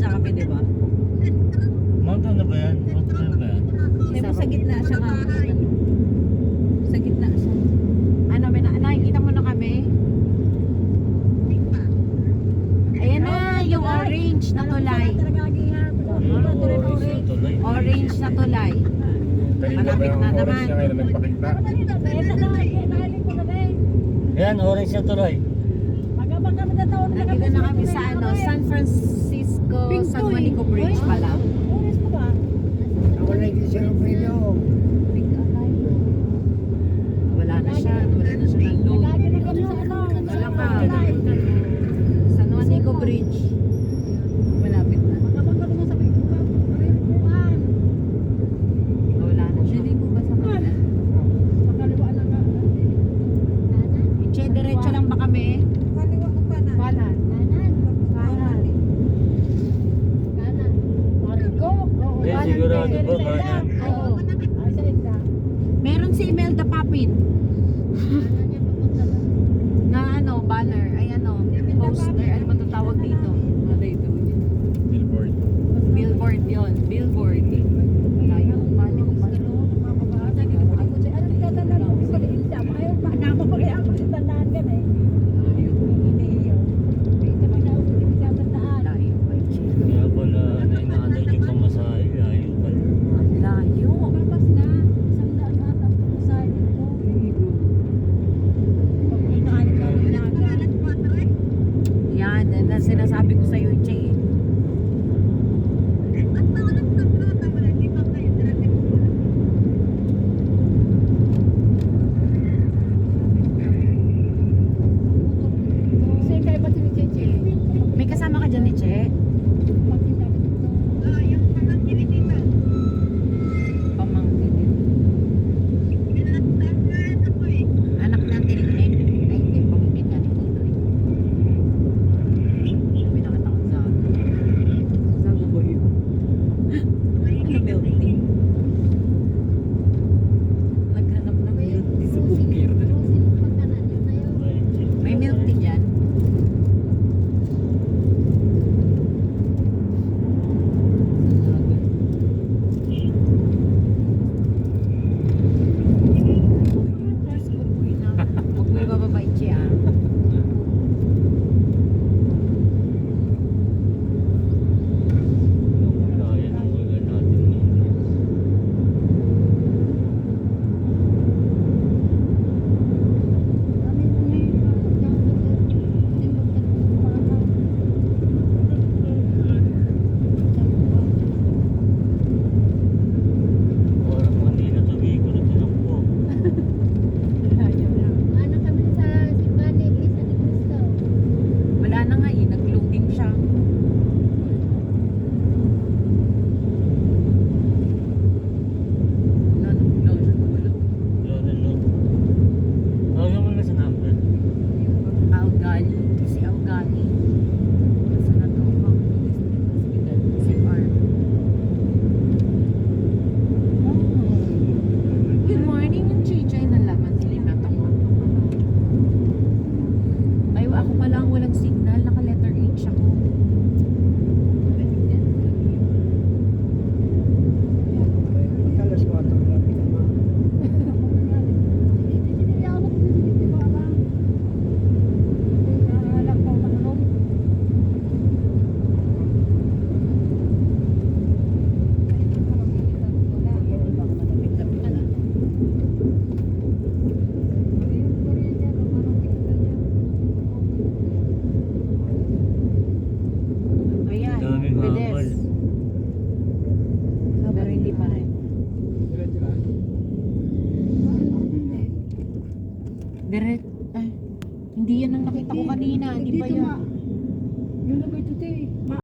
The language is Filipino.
sa kami, di ba? Mount ano ba yan? Mount ano ba yan? Di ba sa gitna siya nga? Sa gitna siya. Ano, may nakikita mo na kami? Ayan na, yung orange na tulay. Orange na tulay. Orange na tulay. Malapit na naman. Yan, orange na tulay. Nandito na kami sa ano, San Francisco, San Juanico Bridge pala. Wala na siya ng load. Wala pa. San Juanico Bridge. Malapit na. Wala na siya. Hindi po ba sa kanila? Che, diretso lang ba kami? Kanan. Yan, sigurado ba kanan? Oo. Meron si Imelda Papin na ano, banner. Ay ano, poster. Ano ba ito tawag dito? Ano ito? Billboard. Billboard yon, billboard. Layo, balik ko pala. Layo pa yun. Kaya pala, ano yung naanay yung pamasahe. Ayaw pala. Ang layo. Yan, na sinasabi ko sa iyo, Che. May kasama ka dyan ni Che? Pamangkin. Anak ng tininig. Ay, hindi. Pamangkin nga ni Tito. Sabi nakatakot sa guboy. Ano milk tea? Naghanap ng milk tea sa bukir. May milk tea dyan? Huwag mo ibababay, Che, ah. Ayan ang mga natin. Parang Manila to Vico na tinakbo. Wala na nga eh, nag-loading siya. Load and load. Tawagin mo na sa number. Algali, si Algali. Nasa na to? Si R. Good morning, yung Chichay na laman sila na to. Ay, ako pala ang walang signal, naka letter H ako. Ayan, Daming bilis. habal. Pero hindi pa rin. Direct, ay, hindi yan ang nakita ko kanina, hindi pa yan.